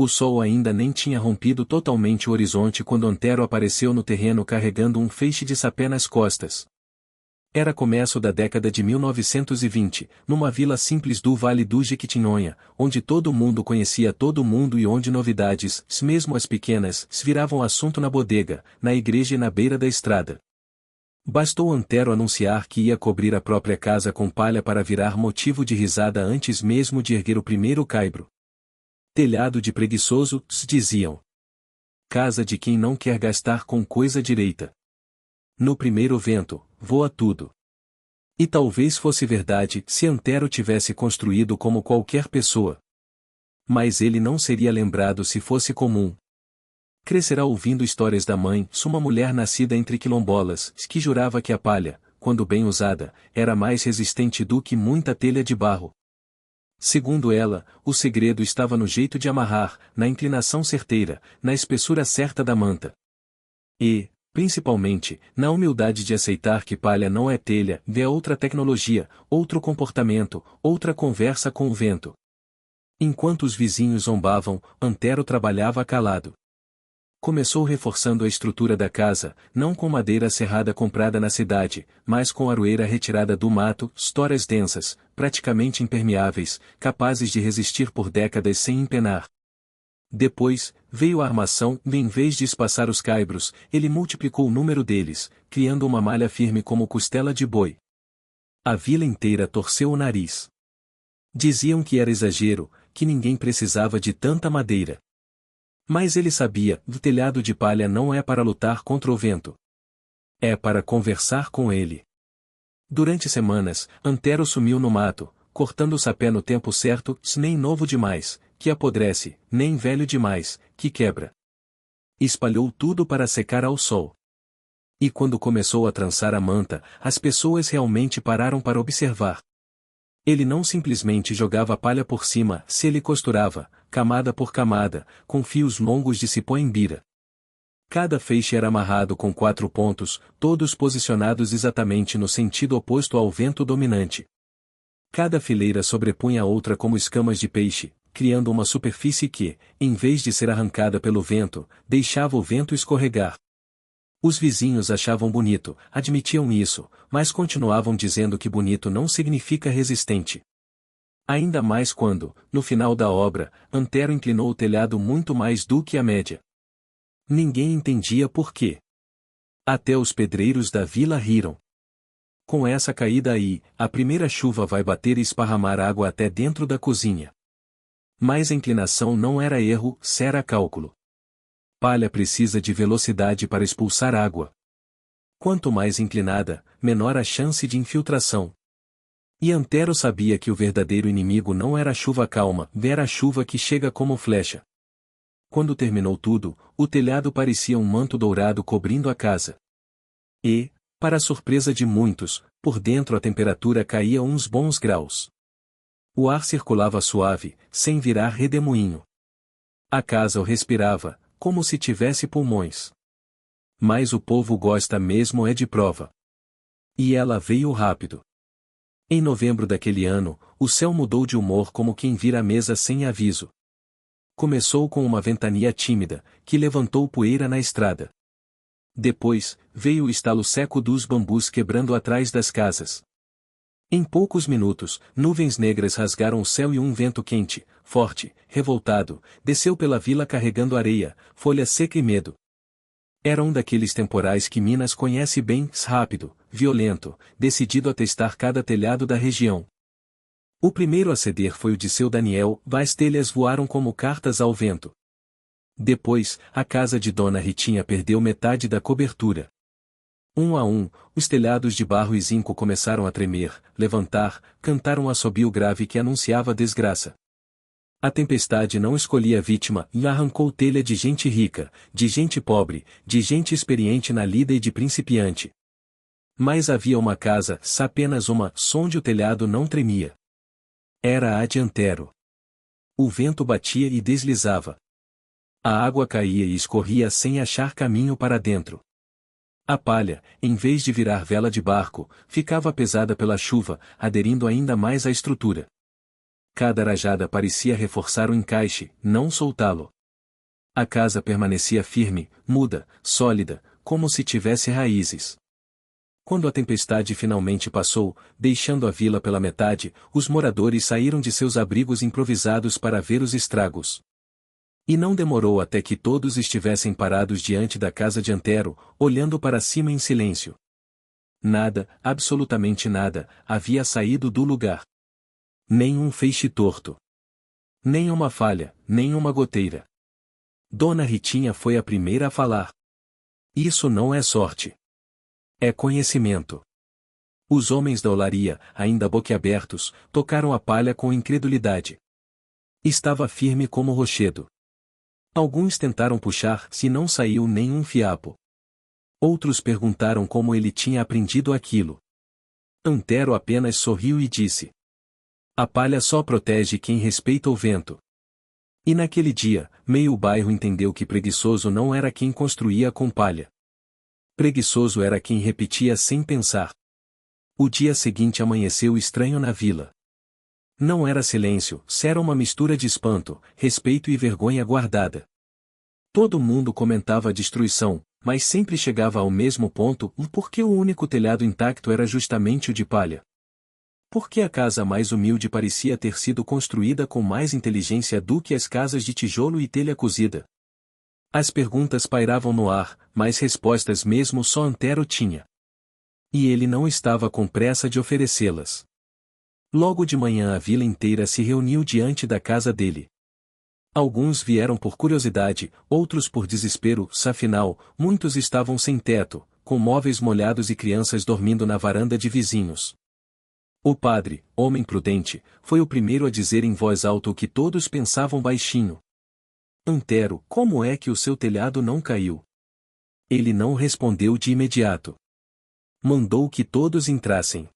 O sol ainda nem tinha rompido totalmente o horizonte quando Antero apareceu no terreno carregando um feixe de sapé nas costas. Era começo da década de 1920, numa vila simples do Vale do Jequitinhonha, onde todo mundo conhecia todo mundo e onde novidades, mesmo as pequenas, viravam assunto na bodega, na igreja e na beira da estrada. Bastou Antero anunciar que ia cobrir a própria casa com palha para virar motivo de risada antes mesmo de erguer o primeiro caibro. Telhado de preguiçoso, diziam. Casa de quem não quer gastar com coisa direita. No primeiro vento, voa tudo. E talvez fosse verdade se Antero tivesse construído como qualquer pessoa. Mas ele não seria lembrado se fosse comum. Crescerá ouvindo histórias da mãe, uma mulher nascida entre quilombolas, que jurava que a palha, quando bem usada, era mais resistente do que muita telha de barro. Segundo ela, o segredo estava no jeito de amarrar, na inclinação certeira, na espessura certa da manta. E, principalmente, na humildade de aceitar que palha não é telha, é outra tecnologia, outro comportamento, outra conversa com o vento. Enquanto os vizinhos zombavam, Antero trabalhava calado. Começou reforçando a estrutura da casa, não com madeira serrada comprada na cidade, mas com aroeira retirada do mato, estoras densas, praticamente impermeáveis, capazes de resistir por décadas sem empenar. Depois, veio a armação, e em vez de espaçar os caibros, ele multiplicou o número deles, criando uma malha firme como costela de boi. A vila inteira torceu o nariz. Diziam que era exagero, que ninguém precisava de tanta madeira. Mas ele sabia, o telhado de palha não é para lutar contra o vento. É para conversar com ele. Durante semanas, Antero sumiu no mato, cortando o sapé no tempo certo, nem novo demais, que apodrece, nem velho demais, que quebra. Espalhou tudo para secar ao sol. E quando começou a trançar a manta, as pessoas realmente pararam para observar. Ele não simplesmente jogava palha por cima, se ele costurava, camada por camada, com fios longos de cipó-imbira. Cada feixe era amarrado com 4 pontos, todos posicionados exatamente no sentido oposto ao vento dominante. Cada fileira sobrepunha a outra como escamas de peixe, criando uma superfície que, em vez de ser arrancada pelo vento, deixava o vento escorregar. Os vizinhos achavam bonito, admitiam isso, mas continuavam dizendo que bonito não significa resistente. Ainda mais quando, no final da obra, Antero inclinou o telhado muito mais do que a média. Ninguém entendia por quê. Até os pedreiros da vila riram. Com essa caída aí, a primeira chuva vai bater e esparramar água até dentro da cozinha. Mas a inclinação não era erro, era cálculo. Palha precisa de velocidade para expulsar água. Quanto mais inclinada, menor a chance de infiltração. E Antero sabia que o verdadeiro inimigo não era a chuva calma, era a chuva que chega como flecha. Quando terminou tudo, o telhado parecia um manto dourado cobrindo a casa. E, para a surpresa de muitos, por dentro a temperatura caía uns bons graus. O ar circulava suave, sem virar redemoinho. A casa o respirava, como se tivesse pulmões. Mas o povo gosta mesmo é de prova. E ela veio rápido. Em novembro daquele ano, o céu mudou de humor como quem vira a mesa sem aviso. Começou com uma ventania tímida, que levantou poeira na estrada. Depois, veio o estalo seco dos bambus quebrando atrás das casas. Em poucos minutos, nuvens negras rasgaram o céu e um vento quente, forte, revoltado, desceu pela vila carregando areia, folha seca e medo. Era um daqueles temporais que Minas conhece bem, rápido, violento, decidido a testar cada telhado da região. O primeiro a ceder foi o de seu Daniel, as telhas voaram como cartas ao vento. Depois, a casa de Dona Ritinha perdeu metade da cobertura. Um a um, os telhados de barro e zinco começaram a tremer, levantar, cantar um assobio grave que anunciava desgraça. A tempestade não escolhia vítima e arrancou telha de gente rica, de gente pobre, de gente experiente na lida e de principiante. Mas havia uma casa, apenas uma, onde o telhado não tremia. Era a de Antero. O vento batia e deslizava. A água caía e escorria sem achar caminho para dentro. A palha, em vez de virar vela de barco, ficava pesada pela chuva, aderindo ainda mais à estrutura. Cada rajada parecia reforçar o encaixe, não soltá-lo. A casa permanecia firme, muda, sólida, como se tivesse raízes. Quando a tempestade finalmente passou, deixando a vila pela metade, os moradores saíram de seus abrigos improvisados para ver os estragos. E não demorou até que todos estivessem parados diante da casa de Antero, olhando para cima em silêncio. Nada, absolutamente nada, havia saído do lugar. Nem um feixe torto. Nem uma falha, nem uma goteira. Dona Ritinha foi a primeira a falar. Isso não é sorte. É conhecimento. Os homens da olaria, ainda boquiabertos, tocaram a palha com incredulidade. Estava firme como rochedo. Alguns tentaram puxar, se não saiu nenhum fiapo. Outros perguntaram como ele tinha aprendido aquilo. Antero apenas sorriu e disse: a palha só protege quem respeita o vento. E naquele dia, meio bairro entendeu que preguiçoso não era quem construía com palha. Preguiçoso era quem repetia sem pensar. O dia seguinte amanheceu estranho na vila. Não era silêncio, era uma mistura de espanto, respeito e vergonha guardada. Todo mundo comentava a destruição, mas sempre chegava ao mesmo ponto, porque o único telhado intacto era justamente o de palha. Porque a casa mais humilde parecia ter sido construída com mais inteligência do que as casas de tijolo e telha cozida. As perguntas pairavam no ar, mas respostas mesmo só Antero tinha. E ele não estava com pressa de oferecê-las. Logo de manhã a vila inteira se reuniu diante da casa dele. Alguns vieram por curiosidade, outros por desespero, afinal, muitos estavam sem teto, com móveis molhados e crianças dormindo na varanda de vizinhos. O padre, homem prudente, foi o primeiro a dizer em voz alta o que todos pensavam baixinho. Antero, como é que o seu telhado não caiu? Ele não respondeu de imediato. Mandou que todos entrassem.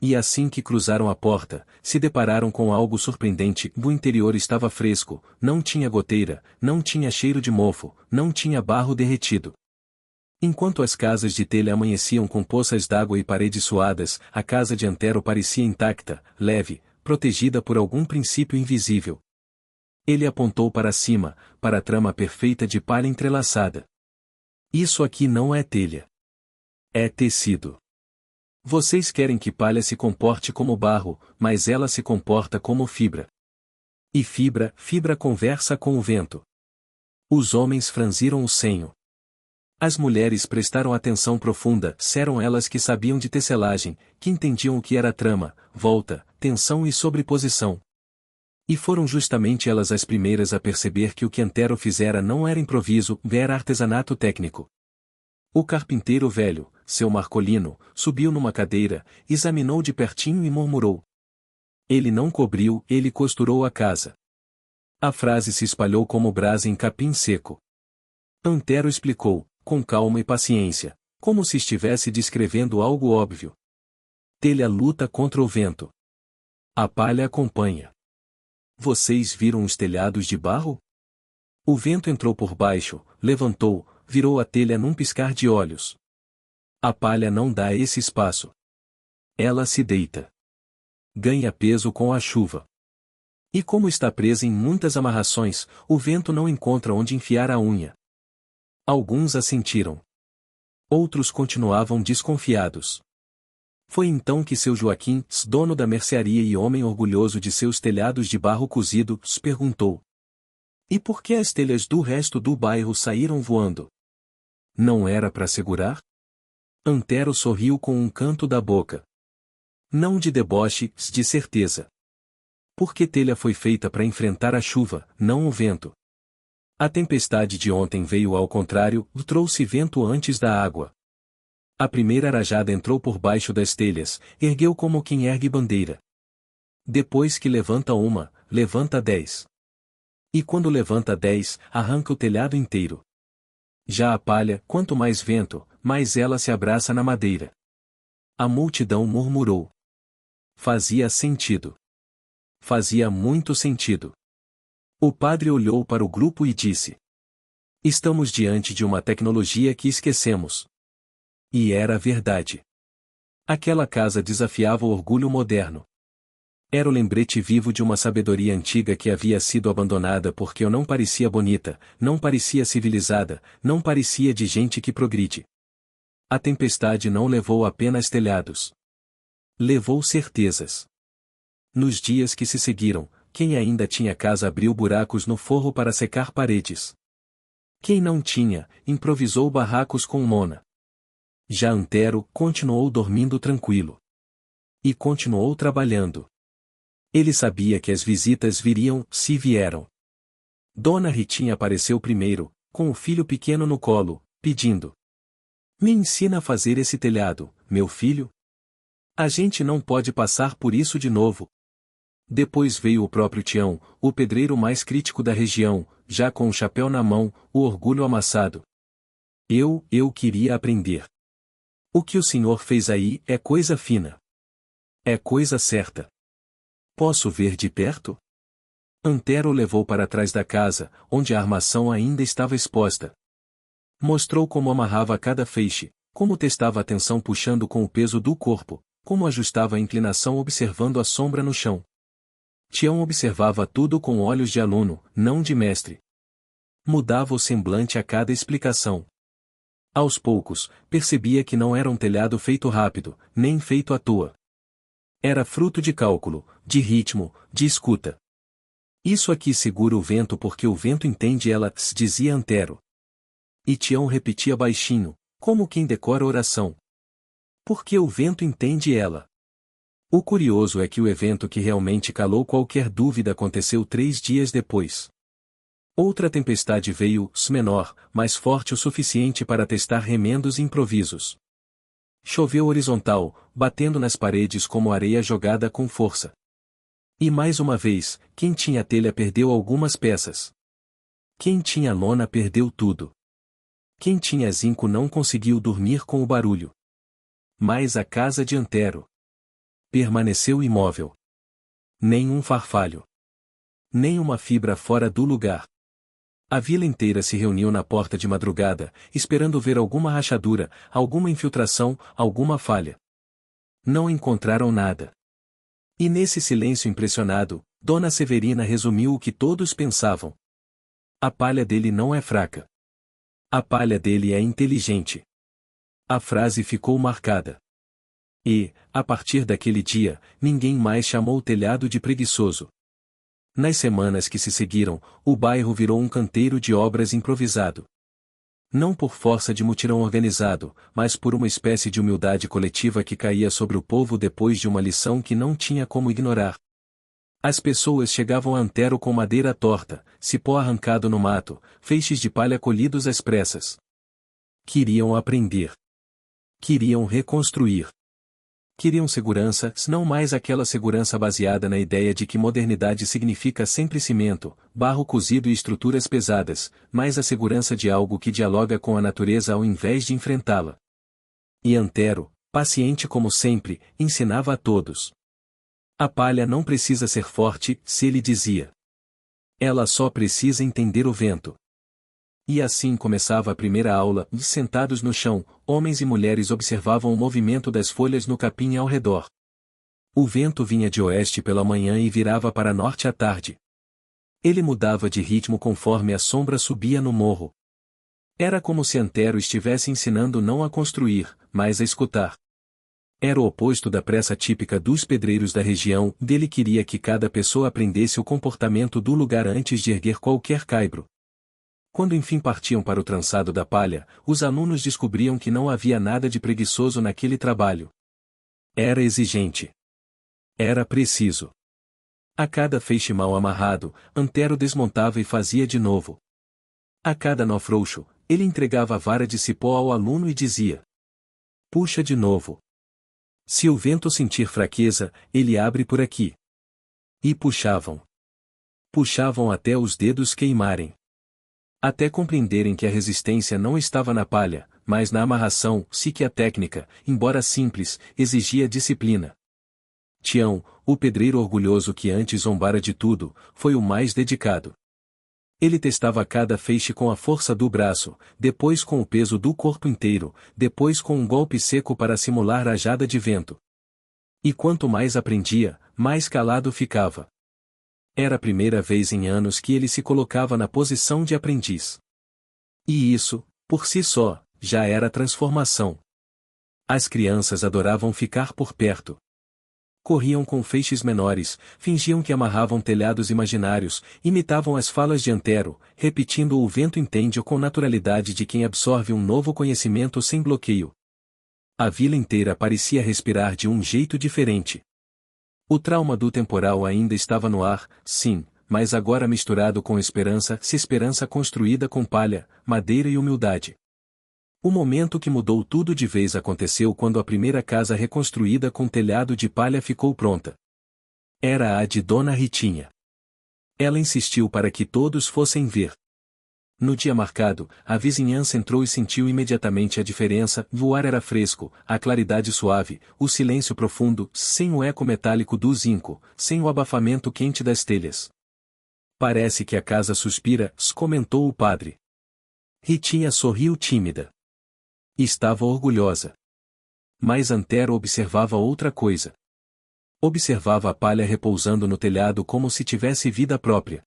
E assim que cruzaram a porta, se depararam com algo surpreendente. O interior estava fresco, não tinha goteira, não tinha cheiro de mofo, não tinha barro derretido. Enquanto as casas de telha amanheciam com poças d'água e paredes suadas, a casa de Antero parecia intacta, leve, protegida por algum princípio invisível. Ele apontou para cima, para a trama perfeita de palha entrelaçada. Isso aqui não é telha. É tecido. Vocês querem que palha se comporte como barro, mas ela se comporta como fibra. E fibra conversa com o vento. Os homens franziram o senho. As mulheres prestaram atenção profunda, eram elas que sabiam de tecelagem, que entendiam o que era trama, volta, tensão e sobreposição. E foram justamente elas as primeiras a perceber que o que Antero fizera não era improviso, era artesanato técnico. O carpinteiro velho, seu Marcolino, subiu numa cadeira, examinou de pertinho e murmurou. Ele não cobriu, ele costurou a casa. A frase se espalhou como brasa em capim seco. Antero explicou, com calma e paciência, como se estivesse descrevendo algo óbvio. Telha luta contra o vento. A palha acompanha. Vocês viram os telhados de barro? O vento entrou por baixo, levantou, virou a telha num piscar de olhos. A palha não dá esse espaço. Ela se deita. Ganha peso com a chuva. E como está presa em muitas amarrações, o vento não encontra onde enfiar a unha. Alguns assentiram. Outros continuavam desconfiados. Foi então que seu Joaquim, dono da mercearia e homem orgulhoso de seus telhados de barro cozido, perguntou. E por que as telhas do resto do bairro saíram voando? Não era para segurar? Antero sorriu com um canto da boca. Não de deboche, de certeza. Porque telha foi feita para enfrentar a chuva, não o vento. A tempestade de ontem veio ao contrário, trouxe vento antes da água. A primeira rajada entrou por baixo das telhas, ergueu como quem ergue bandeira. Depois que levanta uma, levanta 10. E quando levanta 10, arranca o telhado inteiro. Já a palha, quanto mais vento, mais ela se abraça na madeira. A multidão murmurou. Fazia sentido. Fazia muito sentido. O padre olhou para o grupo e disse. Estamos diante de uma tecnologia que esquecemos. E era verdade. Aquela casa desafiava o orgulho moderno. Era o lembrete vivo de uma sabedoria antiga que havia sido abandonada porque eu não parecia bonita, não parecia civilizada, não parecia de gente que progride. A tempestade não levou apenas telhados. Levou certezas. Nos dias que se seguiram, quem ainda tinha casa abriu buracos no forro para secar paredes. Quem não tinha, improvisou barracos com lona. Já Antero continuou dormindo tranquilo. E continuou trabalhando. Ele sabia que as visitas viriam, se vieram. Dona Ritinha apareceu primeiro, com o filho pequeno no colo, pedindo: "Me ensina a fazer esse telhado, meu filho? A gente não pode passar por isso de novo." Depois veio o próprio Tião, o pedreiro mais crítico da região, já com o chapéu na mão, o orgulho amassado. Eu queria aprender. O que o senhor fez aí é coisa fina. É coisa certa. Posso ver de perto?" Antero o levou para trás da casa, onde a armação ainda estava exposta. Mostrou como amarrava cada feixe, como testava a tensão puxando com o peso do corpo, como ajustava a inclinação observando a sombra no chão. Tião observava tudo com olhos de aluno, não de mestre. Mudava o semblante a cada explicação. Aos poucos, percebia que não era um telhado feito rápido, nem feito à toa. Era fruto de cálculo, de ritmo, de escuta. "Isso aqui segura o vento porque o vento entende ela", dizia Antero. E Tião repetia baixinho, como quem decora oração: "Porque o vento entende ela." O curioso é que o evento que realmente calou qualquer dúvida aconteceu 3 dias depois. Outra tempestade veio, menor, mas forte o suficiente para testar remendos e improvisos. Choveu horizontal, batendo nas paredes como areia jogada com força. E mais uma vez, quem tinha telha perdeu algumas peças. Quem tinha lona perdeu tudo. Quem tinha zinco não conseguiu dormir com o barulho. Mas a casa de Antero permaneceu imóvel. Nem um farfalho. Nem uma fibra fora do lugar. A vila inteira se reuniu na porta de madrugada, esperando ver alguma rachadura, alguma infiltração, alguma falha. Não encontraram nada. E nesse silêncio impressionado, Dona Severina resumiu o que todos pensavam. A palha dele não é fraca. A palha dele é inteligente. A frase ficou marcada. E, a partir daquele dia, ninguém mais chamou o telhado de preguiçoso. Nas semanas que se seguiram, o bairro virou um canteiro de obras improvisado. Não por força de mutirão organizado, mas por uma espécie de humildade coletiva que caía sobre o povo depois de uma lição que não tinha como ignorar. As pessoas chegavam a Antero com madeira torta, cipó arrancado no mato, feixes de palha colhidos às pressas. Queriam aprender. Queriam reconstruir. Queriam segurança, não mais aquela segurança baseada na ideia de que modernidade significa sempre cimento, barro cozido e estruturas pesadas, mas a segurança de algo que dialoga com a natureza ao invés de enfrentá-la. E Antero, paciente como sempre, ensinava a todos. A palha não precisa ser forte, se ele dizia. Ela só precisa entender o vento. E assim começava a primeira aula, e sentados no chão, homens e mulheres observavam o movimento das folhas no capim ao redor. O vento vinha de oeste pela manhã e virava para norte à tarde. Ele mudava de ritmo conforme a sombra subia no morro. Era como se Antero estivesse ensinando não a construir, mas a escutar. Era o oposto da pressa típica dos pedreiros da região, dele queria que cada pessoa aprendesse o comportamento do lugar antes de erguer qualquer caibro. Quando enfim partiam para o trançado da palha, os alunos descobriam que não havia nada de preguiçoso naquele trabalho. Era exigente. Era preciso. A cada feixe mal amarrado, Antero desmontava e fazia de novo. A cada nó frouxo, ele entregava a vara de cipó ao aluno e dizia: "Puxa de novo. Se o vento sentir fraqueza, ele abre por aqui." E puxavam. Puxavam até os dedos queimarem. Até compreenderem que a resistência não estava na palha, mas na amarração, se que a técnica, embora simples, exigia disciplina. Tião, o pedreiro orgulhoso que antes zombara de tudo, foi o mais dedicado. Ele testava cada feixe com a força do braço, depois com o peso do corpo inteiro, depois com um golpe seco para simular rajada de vento. E quanto mais aprendia, mais calado ficava. Era a primeira vez em anos que ele se colocava na posição de aprendiz. E isso, por si só, já era transformação. As crianças adoravam ficar por perto. Corriam com feixes menores, fingiam que amarravam telhados imaginários, imitavam as falas de Antero, repetindo o vento entende com naturalidade de quem absorve um novo conhecimento sem bloqueio. A vila inteira parecia respirar de um jeito diferente. O trauma do temporal ainda estava no ar, sim, mas agora misturado com esperança, se esperança construída com palha, madeira e humildade. O momento que mudou tudo de vez aconteceu quando a primeira casa reconstruída com telhado de palha ficou pronta. Era a de Dona Ritinha. Ela insistiu para que todos fossem ver. No dia marcado, a vizinhança entrou e sentiu imediatamente a diferença, o ar era fresco, a claridade suave, o silêncio profundo, sem o eco metálico do zinco, sem o abafamento quente das telhas. Parece que a casa suspira, comentou o padre. Ritinha sorriu tímida. Estava orgulhosa. Mas Antero observava outra coisa. Observava a palha repousando no telhado como se tivesse vida própria.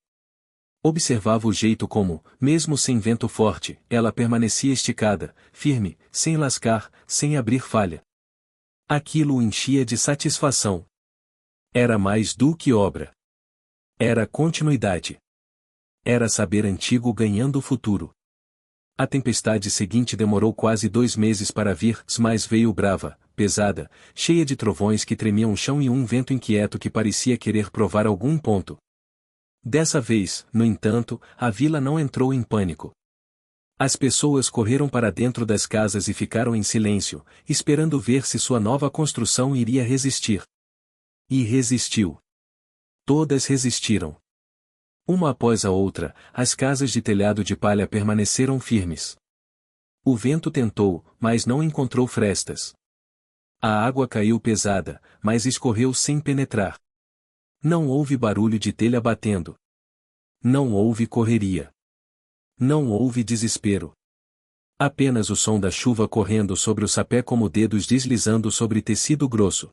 Observava o jeito como, mesmo sem vento forte, ela permanecia esticada, firme, sem lascar, sem abrir falha. Aquilo o enchia de satisfação. Era mais do que obra. Era continuidade. Era saber antigo ganhando futuro. A tempestade seguinte demorou quase 2 meses para vir, mas veio brava, pesada, cheia de trovões que tremiam o chão e um vento inquieto que parecia querer provar algum ponto. Dessa vez, no entanto, a vila não entrou em pânico. As pessoas correram para dentro das casas e ficaram em silêncio, esperando ver se sua nova construção iria resistir. E resistiu. Todas resistiram. Uma após a outra, as casas de telhado de palha permaneceram firmes. O vento tentou, mas não encontrou frestas. A água caiu pesada, mas escorreu sem penetrar. Não houve barulho de telha batendo. Não houve correria. Não houve desespero. Apenas o som da chuva correndo sobre o sapé como dedos deslizando sobre tecido grosso.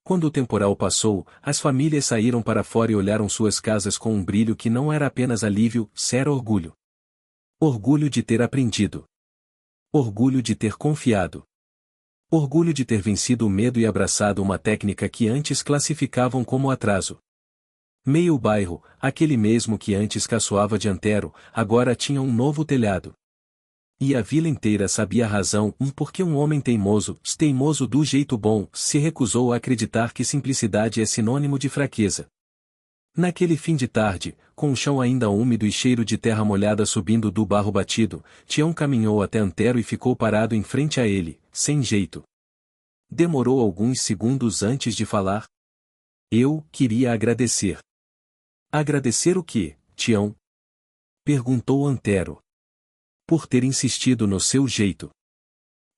Quando o temporal passou, as famílias saíram para fora e olharam suas casas com um brilho que não era apenas alívio, era orgulho. Orgulho de ter aprendido. Orgulho de ter confiado. Orgulho de ter vencido o medo e abraçado uma técnica que antes classificavam como atraso. Meio bairro, aquele mesmo que antes caçoava de Antero, agora tinha um novo telhado. E a vila inteira sabia a razão, porque um homem teimoso do jeito bom, se recusou a acreditar que simplicidade é sinônimo de fraqueza. Naquele fim de tarde, com o chão ainda úmido e cheiro de terra molhada subindo do barro batido, Tião caminhou até Antero e ficou parado em frente a ele, sem jeito. Demorou alguns segundos antes de falar. Eu queria agradecer. Agradecer o quê, Tião? Perguntou Antero. Por ter insistido no seu jeito.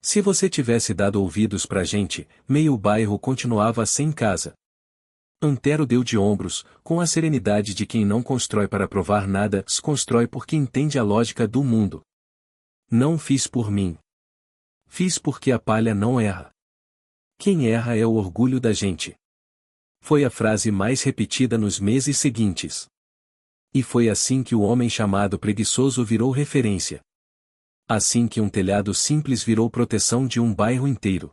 Se você tivesse dado ouvidos pra gente, meio bairro continuava sem casa. Antero deu de ombros, com a serenidade de quem não constrói para provar nada, se constrói porque entende a lógica do mundo. Não fiz por mim. Fiz porque a palha não erra. Quem erra é o orgulho da gente. Foi a frase mais repetida nos meses seguintes. E foi assim que o homem chamado preguiçoso virou referência. Assim que um telhado simples virou proteção de um bairro inteiro.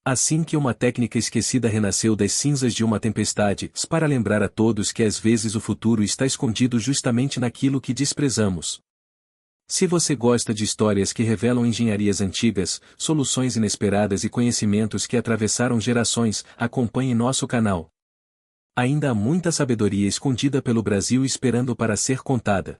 Assim que uma técnica esquecida renasceu das cinzas de uma tempestade, para lembrar a todos que às vezes o futuro está escondido justamente naquilo que desprezamos. Se você gosta de histórias que revelam engenharias antigas, soluções inesperadas e conhecimentos que atravessaram gerações, acompanhe nosso canal. Ainda há muita sabedoria escondida pelo Brasil esperando para ser contada.